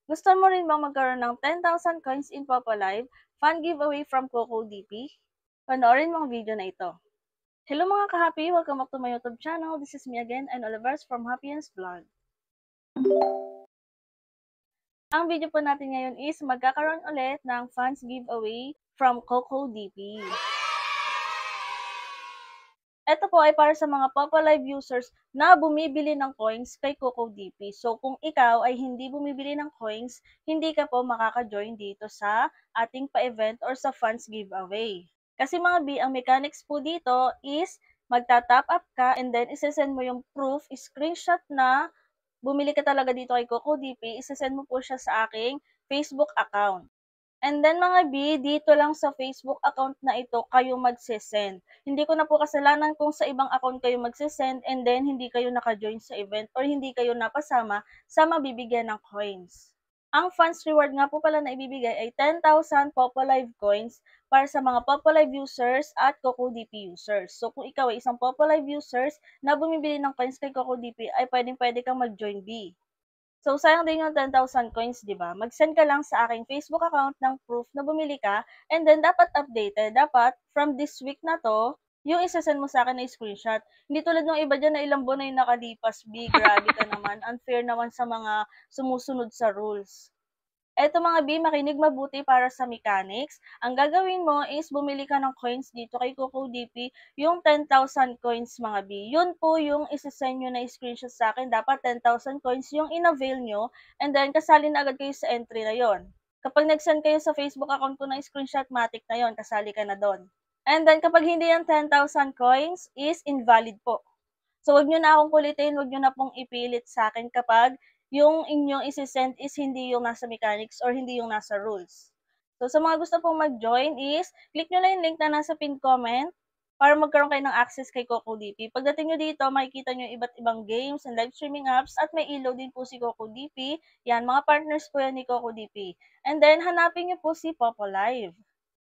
Gusto mo rin bang magkaroon ng 10,000 coins in Popo Live fun giveaway from CocoDP? Panoorin mo ang video na ito. Hello mga ka-happy! Welcome back to my YouTube channel. This is me again and Olivers from Happiness Vlog. Ang video po natin ngayon is magkakaroon ulit ng funds giveaway from CocoDP. Ito po ay para sa mga Popo Live users na bumibili ng coins kay CocoDP. So kung ikaw ay hindi bumibili ng coins, hindi ka po makaka-join dito sa ating pa-event or sa funds giveaway. Kasi mga B, ang mechanics po dito is magta-top up ka and then isesend mo yung proof, screenshot na bumili ka talaga dito kay CocoDP, isesend mo po siya sa aking Facebook account. And then mga B, dito lang sa Facebook account na ito kayo magse-send. Hindi ko na po kasalanan kung sa ibang account kayo magse-send and then hindi kayo naka-join sa event or hindi kayo napasama sa mabibigyan ng coins. Ang funds reward nga po pala na ibibigay ay 10,000 Popo Live coins para sa mga Popo Live users at CocoDP users. So kung ikaw ay isang Popo Live users na bumibili ng coins kay CocoDP ay pwedeng-pwede kang mag-join B. So, sayang din yung 10,000 coins, di ba? Mag-send ka lang sa aking Facebook account ng proof na bumili ka and then dapat updated. Dapat, from this week na to, yung isasend mo sa akin na screenshot. Hindi tulad ng iba dyan na ilang buwan na yung nakalipas. Grabe ka naman. Unfair naman sa mga sumusunod sa rules. Eto mga B, makinig mabuti para sa mechanics. Ang gagawin mo is bumili ka ng coins dito kay CocoDP, yung 10,000 coins mga B. Yun po yung isasend nyo na screenshot sa akin. Dapat 10,000 coins yung in-avail nyo and then kasali na agad kayo sa entry na yon. Kapag nag-send kayo sa Facebook account ko ng screenshot, matic na yon, kasali ka na doon. And then kapag hindi yung 10,000 coins is invalid po. So, wag nyo na akong kulitin, wag nyo na pong ipilit sa akin kapag yung inyong isi-send is hindi yung nasa mechanics or hindi yung nasa rules. So, sa mga gusto pong mag-join is, click nyo lang yung link na nasa pinned comment para magkaroon kayo ng access kay CocoDP. Pagdating nyo dito, makikita nyo iba't ibang games and live streaming apps at may ilaw din po si CocoDP. Yan, mga partners po yan ni CocoDP. And then, hanapin nyo po si Popo Live.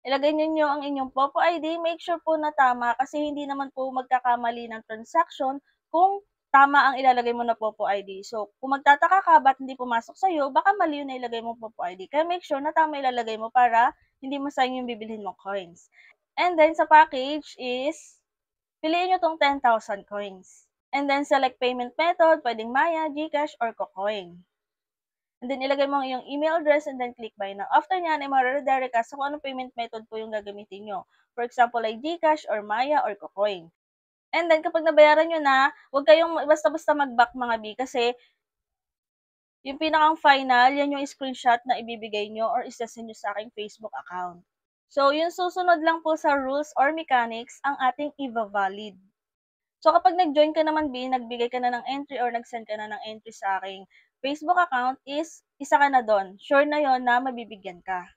Ilagay niyo ang inyong Popo ID, make sure po na tama kasi hindi naman po magkakamali ng transaction kung tama ang ilalagay mo na Popo ID. So, kung magtataka ka ba't hindi pumasok sa'yo, baka mali yun na ilagay mo Popo ID. Kaya make sure na tama ilalagay mo para hindi masayang yung bibilhin mong coins. And then, sa package is, piliin nyo tong 10,000 coins. And then, select payment method, pwedeng Maya, GCash, or Cocoin. And then, ilagay mo ang iyong email address and then click buy now. After nyan, ay ma-redirect ka sa kung anong payment method po yung gagamitin nyo. For example, like GCash or Maya or Cocoin. And then, kapag nabayaran nyo na, huwag kayong basta-basta mag-back mga B kasi yung pinakang final, yan yung screenshot na ibibigay nyo or isasend nyo sa aking Facebook account. So, yung susunod lang po sa rules or mechanics ang ating iva-valid. So, kapag nag-join ka naman B, nagbigay ka na ng entry or nag-send ka na ng entry sa aking Facebook account is isa ka na doon. Sure na yon na mabibigyan ka.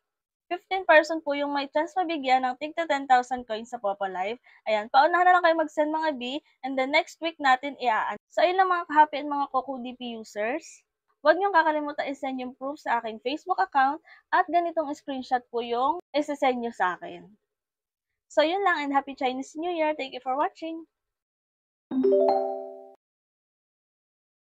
15% po yung may chance mabigyan ng tigta 10,000 coins sa Popo Live. Ayan, paunahan na lang kayo mag-send mga B and then next week natin i-aan. So, ayun lang mga ka-happy and mga CocoDP users. Huwag niyong kakalimutan i-send yung proof sa aking Facebook account at ganitong screenshot po yung i-send nyo sa akin. So, yun lang and Happy Chinese New Year. Thank you for watching.